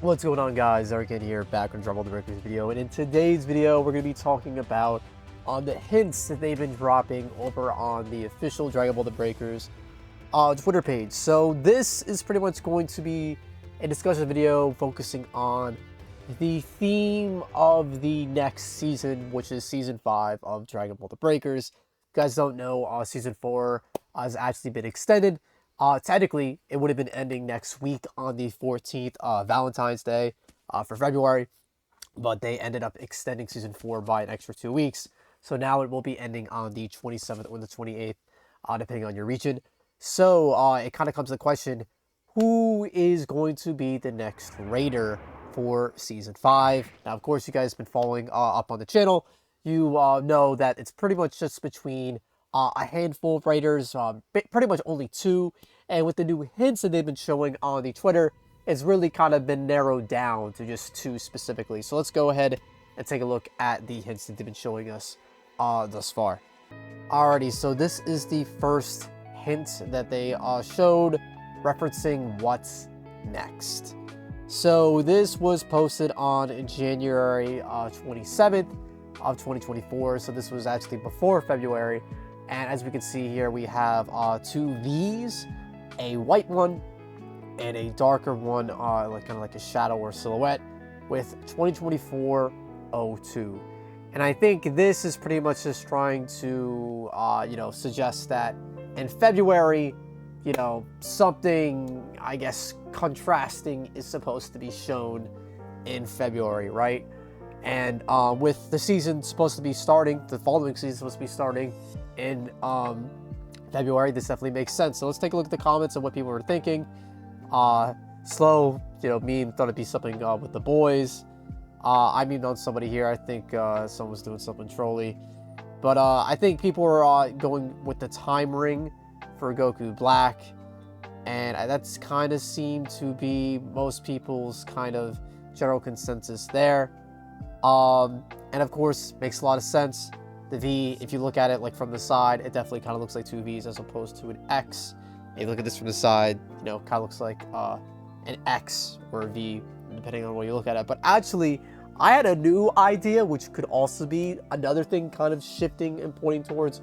What's going on, guys? Ironcane here, back on Drumble the Breakers video, and in today's video we're going to be talking about the hints that they've been dropping over on the official Dragon Ball the Breakers Twitter page. So this is pretty much going to be a discussion video focusing on the theme of the next season, which is Season 5 of Dragon Ball the Breakers. If you guys don't know, Season 4 has actually been extended. Technically, it would have been ending next week on the 14th, Valentine's Day, for February, but they ended up extending Season 4 by an extra 2 weeks. So now it will be ending on the 27th or the 28th, depending on your region. So it kind of comes to the question, who is going to be the next Raider for Season 5? Now, of course, you guys have been following up on the channel. You know that it's pretty much just between a handful of Raiders, pretty much only 2. And with the new hints that they've been showing on the Twitter, it's really kind of been narrowed down to just 2 specifically. So let's go ahead and take a look at the hints that they've been showing us thus far. Alrighty, so this is the first hint that they showed referencing what's next. So this was posted on January 27th of 2024. So this was actually before February. And as we can see here, we have 2 V's, a white one and a darker one, kind of like a shadow or silhouette, with 2024-02. And I think this is pretty much just trying to, suggest that in February, something, I guess, contrasting is supposed to be shown in February, right? And with the season supposed to be starting, the following season supposed to be starting in February, this definitely makes sense. So let's take a look at the comments and what people were thinking. Slow, meme thought it'd be something with the boys. I memed on somebody here. I think someone was doing something trolly. But I think people were going with the time ring for Goku Black. And that's kind of seemed to be most people's kind of general consensus there. And of course, makes a lot of sense. The V, if you look at it like from the side, it definitely kind of looks like 2 V's as opposed to an X. If you look at this from the side, kind of looks like an X or a V, depending on where you look at it. But actually, I had a new idea, which could also be another thing kind of shifting and pointing towards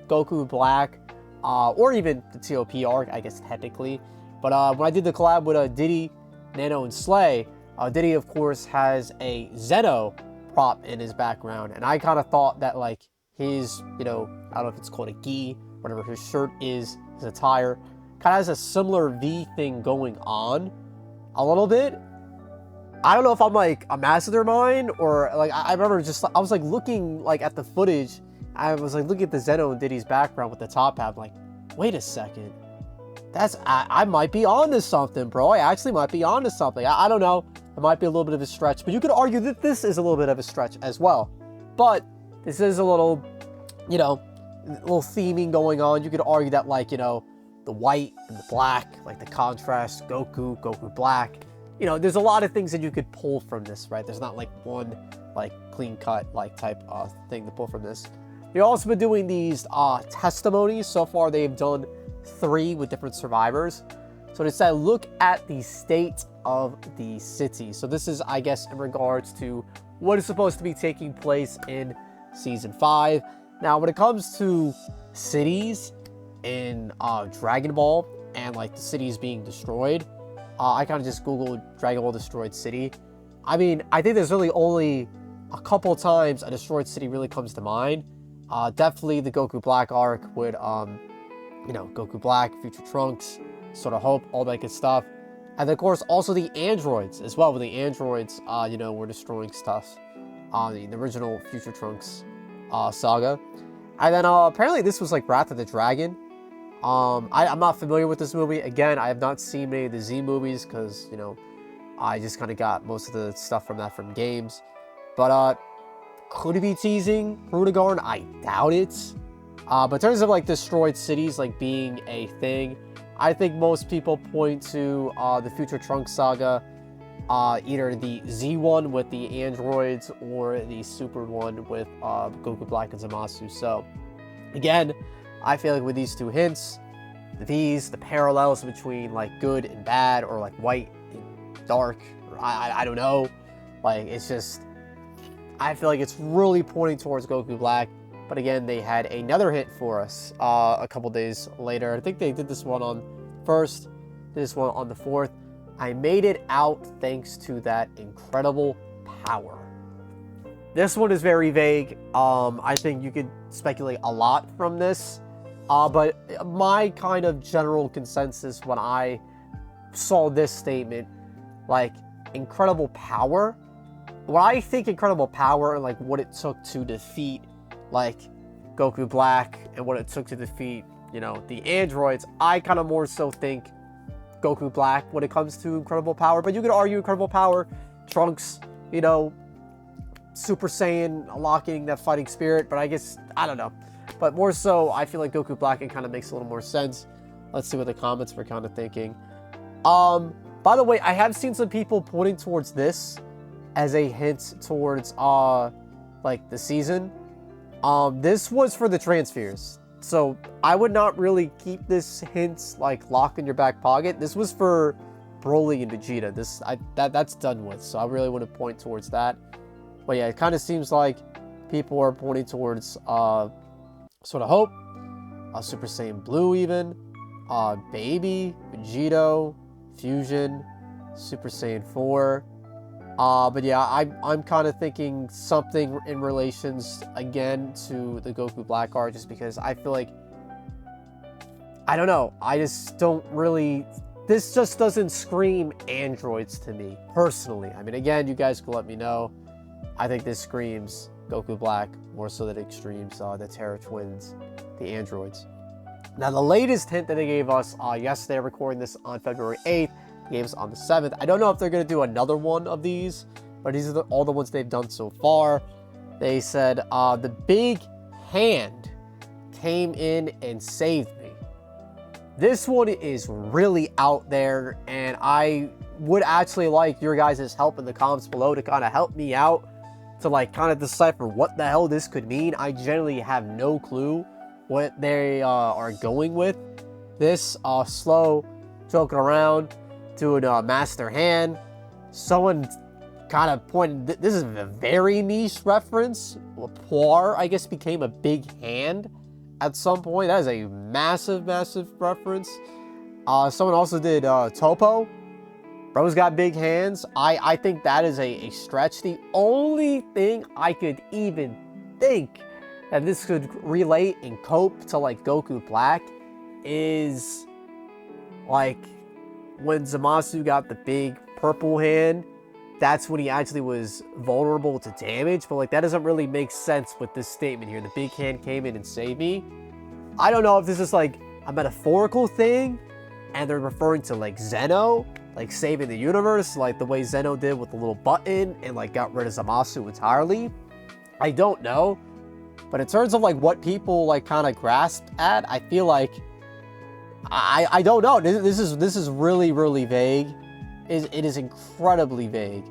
Goku Black, or even the TOP arc, I guess, technically. But when I did the collab with Diddy, Nano, and Slay, Diddy, of course, has a Zeno prop in his background. And I kind of thought that, like, his, I don't know if it's called a gi, whatever his shirt is, his attire, kind of has a similar V thing going on a little bit. I don't know if I'm like a mastermind or like, I remember I was like looking like at the footage. I was like looking at the Zeno and Diddy's background with the top hat. I'm like, wait a second. I might be onto something, bro. I actually might be onto something. I don't know. It might be a little bit of a stretch, but you could argue that this is a little bit of a stretch as well. But this is a little, little theming going on. You could argue that, like, the white and the black, like the contrast, Goku Black. There's a lot of things that you could pull from this, right? There's not like one, like, clean cut, like, type of thing to pull from this. They've also been doing these testimonies. So far, they've done 3 with different survivors. So they said, look at the state of the city. So this is, I guess, in regards to what is supposed to be taking place in Season 5. Now, when it comes to cities in Dragon Ball and, like, the cities being destroyed, I kind of just Googled Dragon Ball destroyed city. I mean, I think there's really only a couple times a destroyed city really comes to mind. Definitely the Goku Black arc with, Goku Black, Future Trunks, Sort of Hope, all that good stuff. And of course, also the androids as well, when the androids, were destroying stuff on the original Future Trunks saga. And then apparently this was like Wrath of the Dragon. I'm not familiar with this movie. Again, I have not seen many of the Z movies because, I just kind of got most of the stuff from games. But could it be teasing Rudigarn? I doubt it. But in terms of like destroyed cities like being a thing, I think most people point to the Future Trunks saga, either the Z one with the androids or the Super one with Goku Black and Zamasu. So again, I feel like with these 2 hints, the parallels between like good and bad, or like white and dark. I don't know. Like, it's just, I feel like it's really pointing towards Goku Black. But again, they had another hint for us a couple days later. I think they did this one on 1st, did this one on the 4th. I made it out thanks to that incredible power. This one is very vague. I think you could speculate a lot from this. But my kind of general consensus when I saw this statement, like, incredible power. When I think incredible power and like what it took to defeat like Goku Black and what it took to defeat, you know, the androids, I kind of more so think Goku Black when it comes to incredible power. But you could argue incredible power, Trunks, you know, Super Saiyan unlocking that fighting spirit, but I guess, I don't know. But more so, I feel like Goku Black, it kind of makes a little more sense. Let's see what the comments were kind of thinking. By the way, I have seen some people pointing towards this as a hint towards, like, the season. This was for the transfers. So, I would not really keep this hint, like, locked in your back pocket. This was for Broly and Vegeta. That's done with. So, I really want to point towards that. But yeah, it kind of seems like people are pointing towards, sort of Hope, Super Saiyan Blue even, Baby, Vegito, Fusion, Super Saiyan 4. But yeah, I'm kind of thinking something in relations, again, to the Goku Black arc, just because I feel like, I don't know, I just don't really, this just doesn't scream androids to me, personally. I mean, again, you guys can let me know. I think this screams Goku Black more so than it screams the Terra Twins, the androids. Now, the latest hint that they gave us yesterday, recording this on February 8th, gave us on the 7th. I don't know if they're going to do another one of these, but these are all the ones they've done so far. They said, the big hand came in and saved me. This one is really out there, and I would actually like your guys' help in the comments below to kind of help me out to like kind of decipher what the hell this could mean. I generally have no clue what they are going with. This slow joking around, doing a master hand. Someone kind of pointed, this is a very niche reference. Poir, I guess, became a big hand at some point. That is a massive, massive reference. Someone also did Topo. Bro's got big hands. I think that is a stretch. The only thing I could even think that this could relate and cope to like Goku Black is like when Zamasu got the big purple hand, that's when he actually was vulnerable to damage. But like that doesn't really make sense with this statement here. The big hand came in and saved me. I don't know if this is like a metaphorical thing and they're referring to like Zeno, like saving the universe, like the way Zeno did with the little button and like got rid of Zamasu entirely. I don't know. But in terms of like what people like kind of grasped at, I feel like I don't know. This is really, really vague. It is incredibly vague.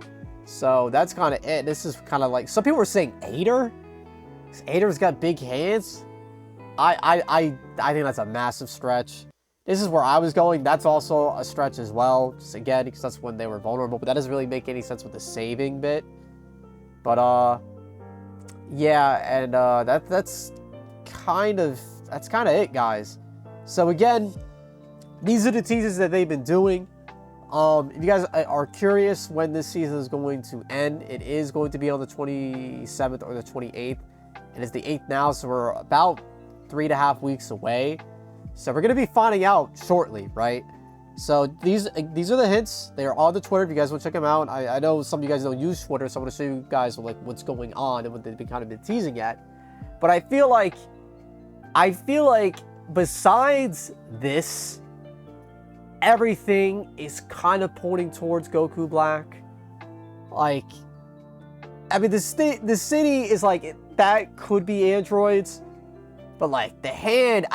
So that's kind of it. This is kind of like, some people were saying Ader. Ader's got big hands. I think that's a massive stretch. This is where I was going. That's also a stretch as well. Just again, because that's when they were vulnerable. But that doesn't really make any sense with the saving bit. But yeah, and that's kind of it, guys. So again, these are the teases that they've been doing. If you guys are curious when this season is going to end, it is going to be on the 27th or the 28th. And it's the 8th now, so we're about 3.5 weeks away. So we're going to be finding out shortly, right? So these are the hints. They are on the Twitter if you guys want to check them out. I know some of you guys don't use Twitter, so I want to show you guys like what's going on and what they've been kind of been teasing at. But I feel like besides this, everything is kind of pointing towards Goku Black. Like, I mean, the city is like, that could be androids, but like the hand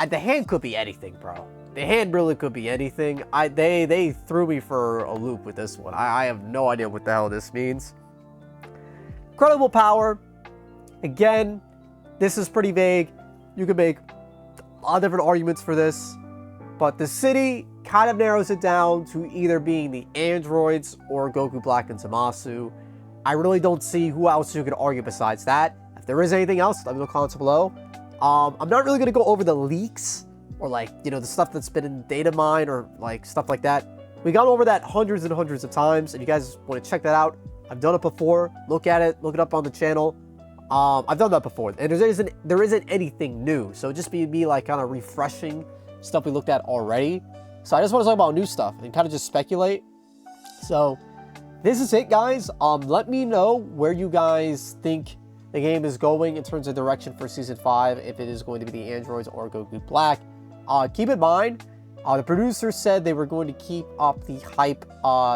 could be anything, bro. The hand really could be anything. They threw me for a loop with this one. I have no idea what the hell this means. Incredible power. Again, this is pretty vague. You could make a lot of different arguments for this. But the city kind of narrows it down to either being the androids or Goku Black and Zamasu. I really don't see who else you could argue besides that. If there is anything else, let me know in the comments below. I'm not really going to go over the leaks or like, you know, the stuff that's been in data mine or like stuff like that. We got over that hundreds and hundreds of times. If you guys want to check that out, I've done it before. Look at it. Look it up on the channel. I've done that before. And there isn't anything new. So just be me like kind of refreshing stuff we looked at already. So I just want to talk about new stuff and kind of just speculate. So this is it, guys. Let me know where you guys think the game is going in terms of direction for Season 5, if it is going to be the androids or Goku Black. Keep in mind, the producer said they were going to keep up the hype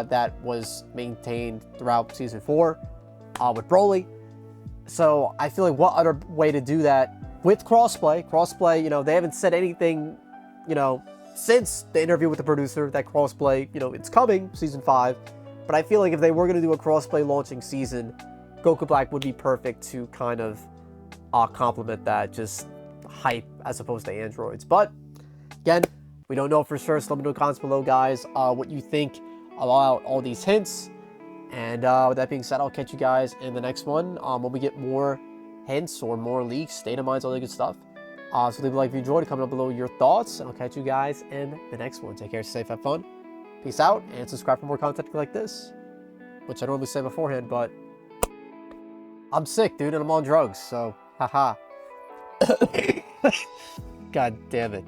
that was maintained throughout Season 4 with Broly. So I feel like what other way to do that with crossplay? Crossplay, you know, they haven't said anything, you know, since the interview with the producer that crossplay, you know, it's coming, Season 5. But I feel like if they were going to do a crossplay launching season, Goku Black would be perfect to kind of complement that, just hype as opposed to androids. But again, we don't know for sure, so let me know in the comments below, guys, what you think about all these hints. And with that being said, I'll catch you guys in the next one when we get more hints or more leaks, data mines, all that good stuff. So leave a like if you enjoyed, comment below your thoughts, and I'll catch you guys in the next one. Take care, stay safe, have fun, peace out, and subscribe for more content like this, which I normally say beforehand, but I'm sick, dude, and I'm on drugs, so haha. God damn it.